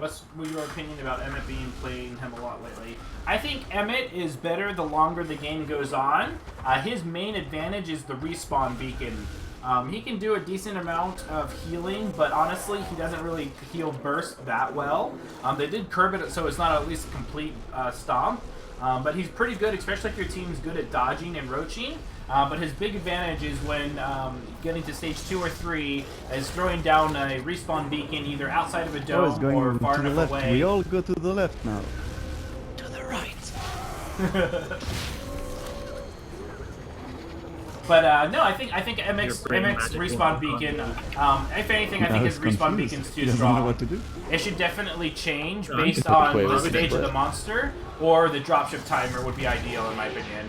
What's your opinion about Emmett being playing him a lot lately? I think Emmett is better the longer the game goes on. His main advantage is the respawn beacon. He can do a decent amount of healing, but honestly, he doesn't really heal burst that well. They did curb it so it's not at least a complete stomp. But he's pretty good, especially if your team's good at dodging and roaching. But his big advantage is when getting to stage 2 or 3 is throwing down a respawn beacon either outside of a dome or far enough away. We all go to the left now. To the right. But no, I think MX respawn beacon. If anything, I think his respawn beacon's too strong. Know what to do. It should definitely change based on the stage of the monster, or the dropship timer would be ideal in my opinion.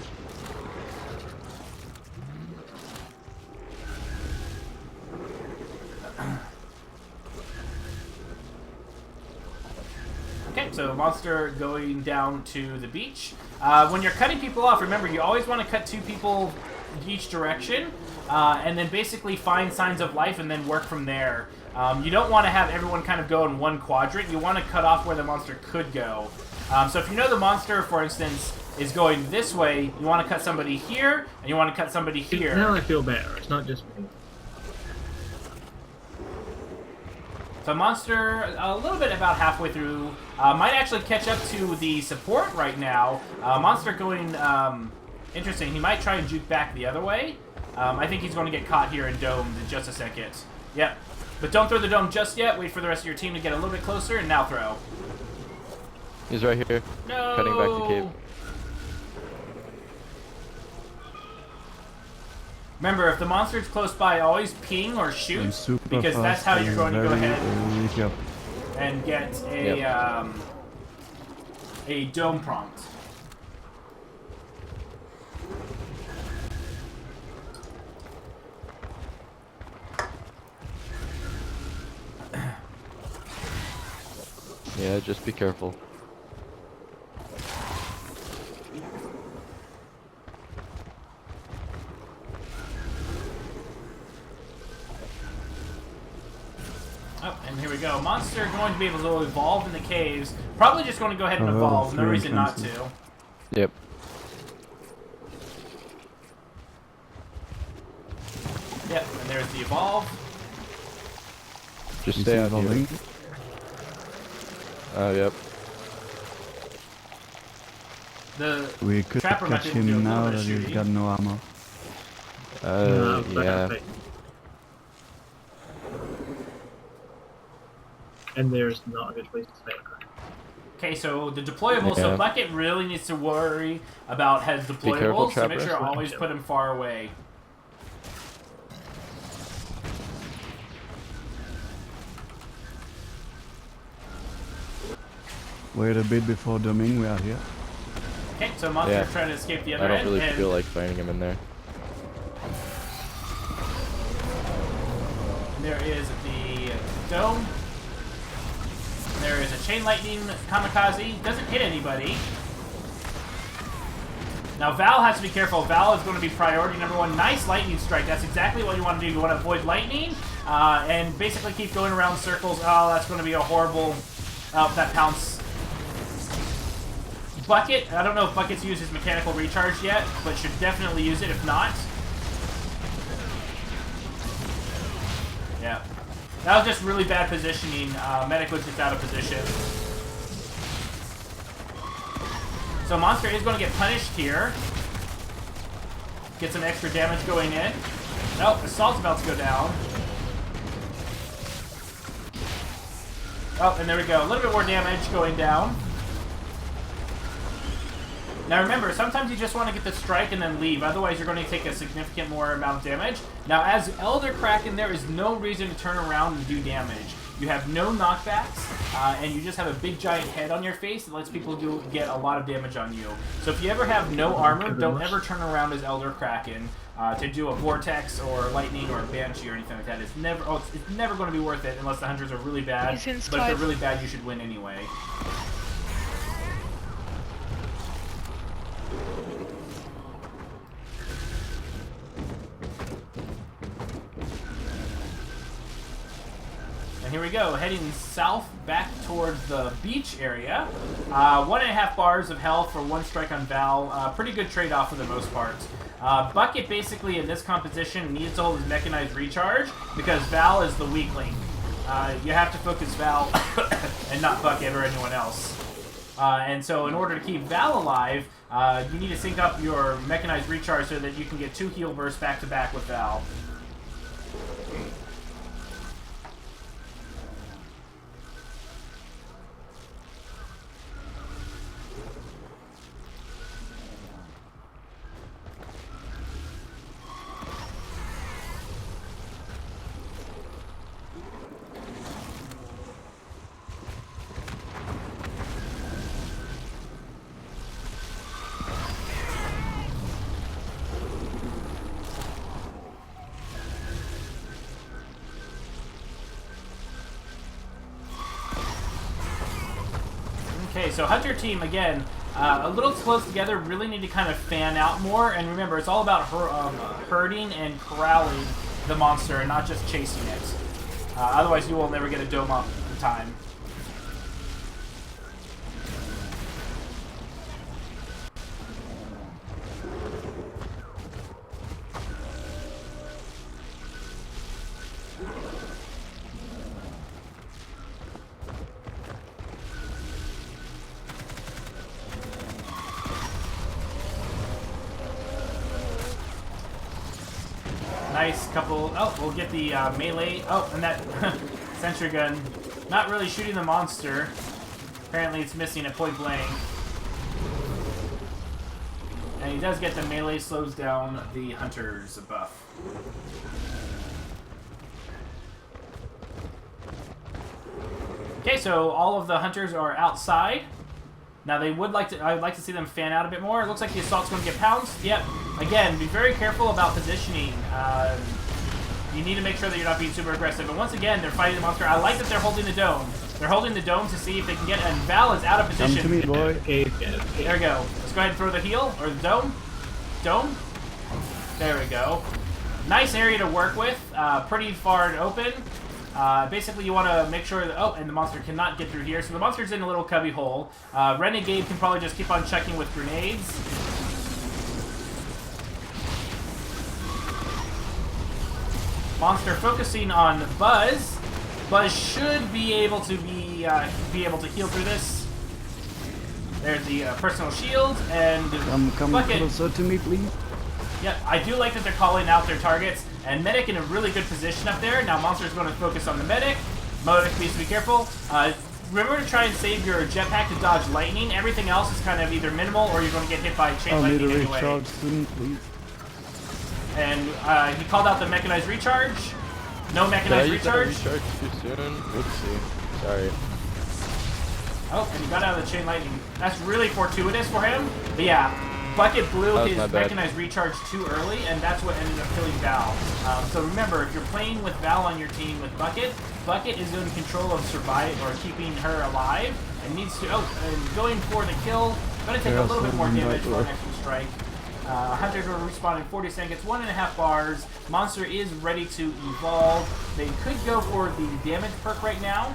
Okay, so monster going down to the beach. When you're cutting people off, remember you always want to cut 2 people each direction, and then basically find signs of life and then work from there. You don't want to have everyone kind of go in one quadrant. You want to cut off where the monster could go. So if you know the monster, for instance, is going this way, you want to cut somebody here, and you want to cut somebody here. Now I feel better. It's not just me. So monster, a little bit about halfway through, might actually catch up to the support right now. Monster going, interesting, he might try and juke back the other way. I think he's going to get caught here and domed in just a second. Yep. But don't throw the dome just yet, wait for the rest of your team to get a little bit closer, and now throw. He's right here. No! Cutting back the cave. Remember, if the monster's close by, always ping or shoot, because that's how you're going to go ahead and get a dome prompt. Yeah, just be careful. Oh, and here we go. Monster going to be able to evolve in the caves. Probably just going to go ahead and evolve. No reason not to. Yep. Yep, and there's the evolve. Just stay on here. Oh, yep. We could Trapper catch might do a him little now bit that of he's shooting. got no ammo. Yeah. And there's not a good place to stay. Okay, so the deployable, so Yeah. Bucket really needs to worry about his careful, deployables, so make Trapper. sure always put him far away. Wait a bit before doming, we are here. Okay, so Monster's Yeah. trying to escape the other I don't end, really and feel like fighting him in there. there is the dome. There is a chain lightning kamikaze. Doesn't hit anybody. Now Val has to be careful. Val is going to be priority number 1. Nice lightning strike. That's exactly what you want to do. You want to avoid lightning and basically keep going around circles. Oh, that's going to be a horrible... Oh, that pounce. Bucket. I don't know if Bucket's used his mechanical recharge yet, but should definitely use it if not. Yeah. That was just really bad positioning. Medic was just out of position. So Monster is going to get punished here. Get some extra damage going in. Nope, Assault's about to go down. Oh, and there we go. A little bit more damage going down. Now remember, sometimes you just want to get the strike and then leave. Otherwise, you're going to take a significant more amount of damage. Now, as Elder Kraken, there is no reason to turn around and do damage. You have no knockbacks, and you just have a big giant head on your face that lets people get a lot of damage on you. So if you ever have no armor, don't ever turn around as Elder Kraken to do a Vortex or Lightning or a Banshee or anything like that. It's never, it's never going to be worth it unless the hunters are really bad. But if they're really bad, you should win anyway. And here we go, heading south back towards the beach area. 1.5 bars of health for 1 strike on Val. Pretty good trade-off for the most part. Bucket basically in this composition needs to hold his mechanized recharge because Val is the weakling. You have to focus Val and not Bucket or anyone else. And so in order to keep Val alive, you need to sync up your mechanized recharge so that you can get 2 heal bursts back to back with Val. Okay, so Hunter team, again, a little close together, really need to kind of fan out more, and remember, it's all about herding and corralling the monster and not just chasing it. Otherwise, you will never get a dome up in time. Nice couple. Oh, we'll get the melee. Oh, and that sentry gun. Not really shooting the monster. Apparently it's missing at point blank. And he does get the melee, slows down the hunter's buff. Okay, so all of the hunters are outside. Now they would like to. I'd like to see them fan out a bit more. It looks like the assault's going to get pounced. Yep. Again, be very careful about positioning. You need to make sure that you're not being super aggressive. And once again, they're fighting the monster. I like that they're holding the dome. They're holding the dome to see if they can get. And Val is out of position. Come to me, boy. Okay. There we go. Let's go ahead and throw the heal or the dome. Dome. There we go. Nice area to work with. Pretty far and open. Basically, you want to make sure that... Oh, and the monster cannot get through here. So the monster's in a little cubby hole. Renegade can probably just keep on checking with grenades. Monster focusing on Buzz. Buzz should be able to be able to heal through this. There's the personal shield and Come Bucket. closer to me, please. Yep, I do like that they're calling out their targets. And Medic in a really good position up there. Now Monster's going to focus on the Medic. Medic needs to be careful. Remember to try and save your jetpack to dodge lightning. Everything else is kind of either minimal or you're going to get hit by chain I'll need lightning a anyway. recharge soon, please. And he called out the mechanized recharge. No mechanized recharge. Recharge too soon. Oopsie. Sorry. Oh, and he got out of the chain lightning. That's really fortuitous for him. But yeah. Bucket blew his mechanized recharge too early, and that's what ended up killing Val. So remember, if you're playing with Val on your team with Bucket, Bucket is in control of survive or keeping her alive, and needs to. Oh, and going for the kill. Going to take a little bit more damage for an extra strike. Hunters will respawn in 40 seconds, 1.5 bars. Monster is ready to evolve. They could go for the damage perk right now.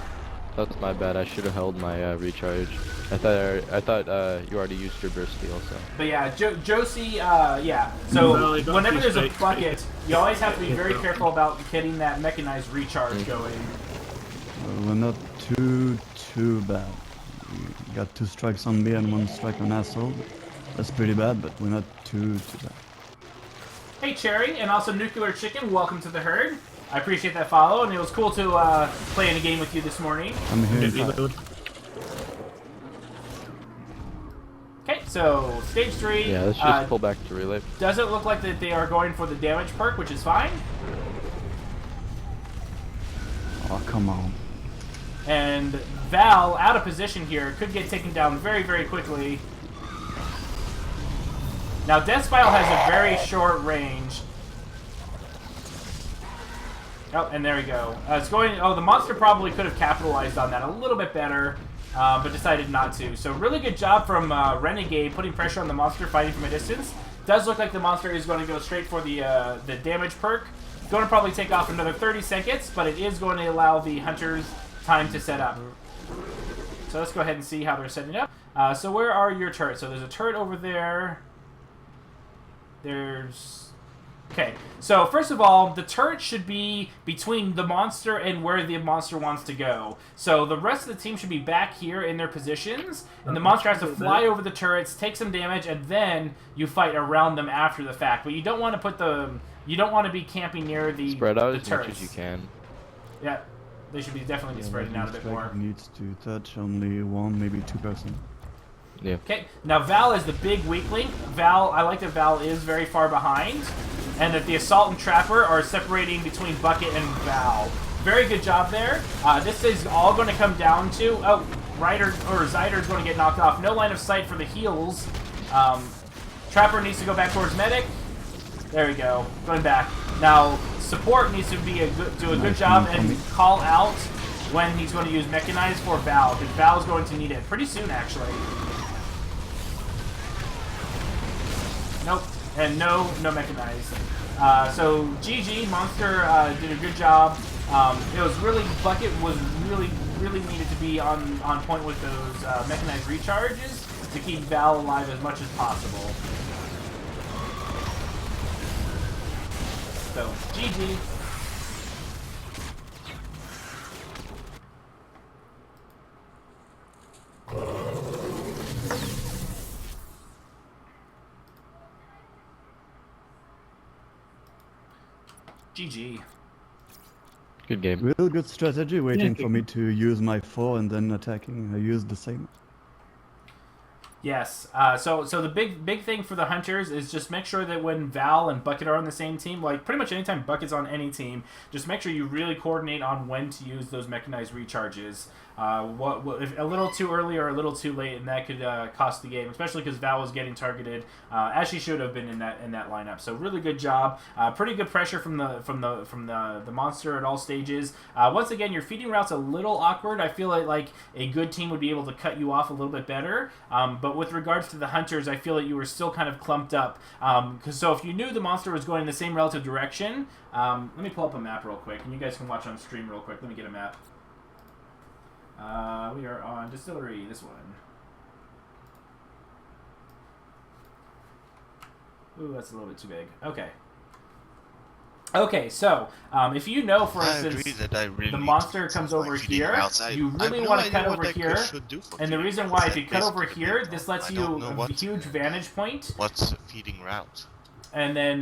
That's my bad. I should have held my recharge. I thought you already used your burst steal, so. But yeah, Josie, yeah. So whenever there's a bucket, you always have to be very careful about getting that mechanized recharge going. We're not too bad. We got 2 strikes on me and 1 strike on Asshole. That's pretty bad, but we're not too bad. Hey Cherry, and also Nuclear Chicken, welcome to the herd. I appreciate that follow, and it was cool to play in a game with you this morning. I'm here. Okay, so stage 3. Yeah, let's just pull back to relay. Doesn't look like that they are going for the damage perk, which is fine. Oh, come on. And Val, out of position here, could get taken down very, very quickly. Now, Death Spiral has a very short range. Oh, and there we go. It's going. Oh, the monster probably could have capitalized on that a little bit better, but decided not to. So really good job from Renegade putting pressure on the monster, fighting from a distance. Does look like the monster is going to go straight for the damage perk. going to probably take off another 30 seconds, but it is going to allow the hunters time to set up. So let's go ahead and see how they're setting up. So where are your turrets? So there's a turret over there. There's... Okay, so first of all, the turret should be between the monster and where the monster wants to go. So the rest of the team should be back here in their positions, and the monster has to fly over the turrets, take some damage, and then you fight around them after the fact. But you don't want to put the... You don't want to be camping near the Spread out the as turrets. much as you can. Yeah, they should be definitely be spreading out a bit more. Needs to touch only 1, maybe 2%. Yeah. Okay, now Val is the big weak link. Val, I like that Val is very far behind, and that the Assault and Trapper are separating between Bucket and Val. Very good job there. This is all going to come down to... Oh, Ryder or Zyder is going to get knocked off. No line of sight for the heals. Trapper needs to go back towards Medic. There we go. Going back. Now, Support needs to be do a good job and call out when he's going to use Mechanized for Val, because Val is going to need it pretty soon, actually. Nope, and no Mechanized. So GG, Monster did a good job. It was really, Bucket was really needed to be on point with those Mechanized recharges to keep Val alive as much as possible. So, GG. GG. Good game. Real good strategy, waiting Yeah, for me to use my 4 and then attacking. I used the same. Yes. So the big thing for the Hunters is just make sure that when Val and Bucket are on the same team, like pretty much anytime Bucket's on any team, just make sure you really coordinate on when to use those Mechanized recharges. If a little too early or a little too late, and that could cost the game, especially because Val was getting targeted as she should have been in that lineup. So really good job. Pretty good pressure from the monster at all stages. Once again, your feeding route's a little awkward. I feel like a good team would be able to cut you off a little bit better. But with regards to the Hunters, I feel that you were still kind of clumped up. So if you knew the monster was going in the same relative direction, let me pull up a map real quick, and you guys can watch on stream real quick. Let me get a map. We are on Distillery, this one. Ooh, that's a little bit too big. Okay. Okay, so if you know, for instance, the monster comes over here, you really want to cut over here, and the reason why, if you cut over here, this lets you a huge vantage point. What's a feeding route? And then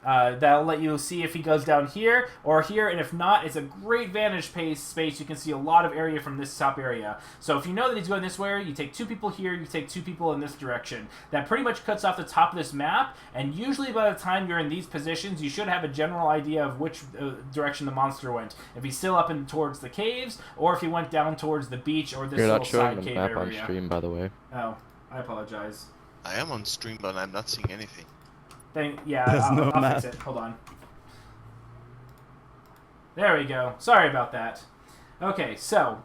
that'll let you see if he goes down here or here, and if not, it's a great vantage space. You can see a lot of area from this top area. So if you know that he's going this way, you take 2 people here, you take 2 people in this direction. That pretty much cuts off the top of this map, and usually by the time you're in these positions, you should have a general idea of which direction the monster went. If he's still up in towards the caves, or if he went down towards the beach or this little side cave area. You're not showing the map on stream, by the way. Oh, I apologize. I am on stream, but I'm not seeing anything. Yeah, There's I'll fix it. Hold on. There we go. Sorry about that. Okay, so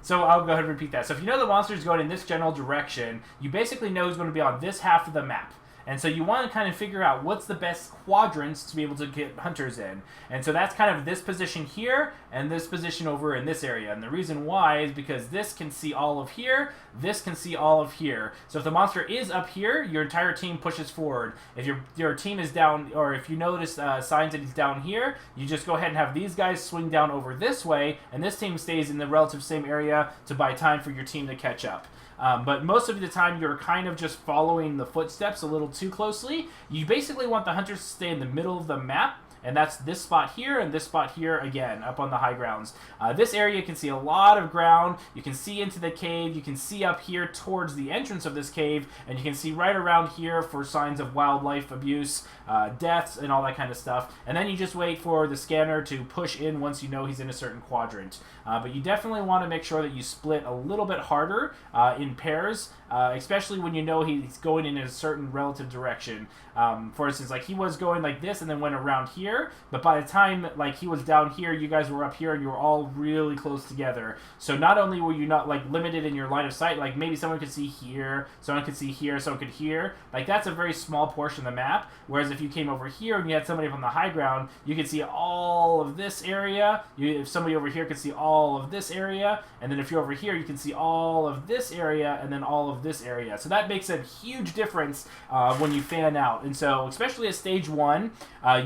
so I'll go ahead and repeat that. So if you know the monster is going in this general direction, you basically know he's going to be on this half of the map. And so you want to kind of figure out what's the best quadrants to be able to get hunters in. And so that's kind of this position here and this position over in this area. And the reason why is because this can see all of here, this can see all of here. So if the monster is up here, your entire team pushes forward. If your team is down, or if you notice signs that he's down here, you just go ahead and have these guys swing down over this way, and this team stays in the relative same area to buy time for your team to catch up. But most of the time, you're kind of just following the footsteps a little too closely. You basically want the hunters to stay in the middle of the map, and that's this spot here and this spot here again, up on the high grounds. This area, you can see a lot of ground. You can see into the cave. You can see up here towards the entrance of this cave, and you can see right around here for signs of wildlife abuse, deaths, and all that kind of stuff. And then you just wait for the scanner to push in once you know he's in a certain quadrant. But you definitely want to make sure that you split a little bit harder in pairs, especially when you know he's going in a certain relative direction. For instance, like he was going like this and then went around here. together, but by the time like he was down here, you guys were up here, and you were all really close together. So not only were you not like limited in your line of sight, like maybe someone could see here, someone could see here, someone could hear. Like that's a very small portion of the map. Whereas if you came over here and you had somebody up on the high ground, you could see all of this area. If somebody over here could see all of this area, and then if you're over here, you can see all of this area, and then all of this area. So that makes a huge difference when you fan out. And so, especially at stage 1,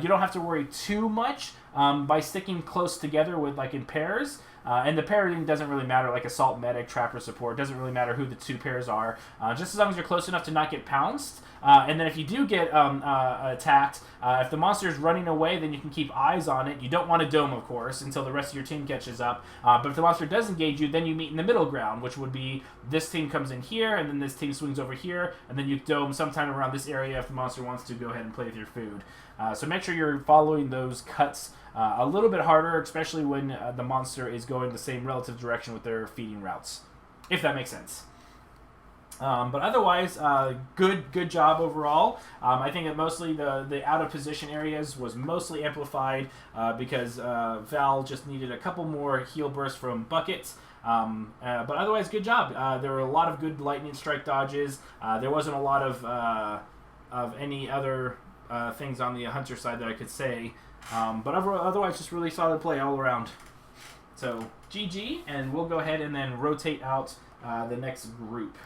you don't have to worry too much by sticking close together with like in pairs. And the pairing doesn't really matter, like assault, medic, trapper, support. Doesn't really matter who the 2 pairs are, just as long as you're close enough to not get pounced. And then if you do get attacked, if the monster is running away, then you can keep eyes on it. You don't want to dome, of course, until the rest of your team catches up. But if the monster does engage you, then you meet in the middle ground, which would be this team comes in here, and then this team swings over here, and then you dome sometime around this area if the monster wants to go ahead and play with your food. So make sure you're following those cuts a little bit harder, especially when the monster is going the same relative direction with their feeding routes, if that makes sense. But otherwise, good job overall. I think that mostly the out of position areas was mostly amplified because Val just needed a couple more heal bursts from buckets. But otherwise, good job. There were a lot of good lightning strike dodges. There wasn't a lot of any other things on the hunter side that I could say. But otherwise, just really solid play all around. So GG, and we'll go ahead and then rotate out the next group.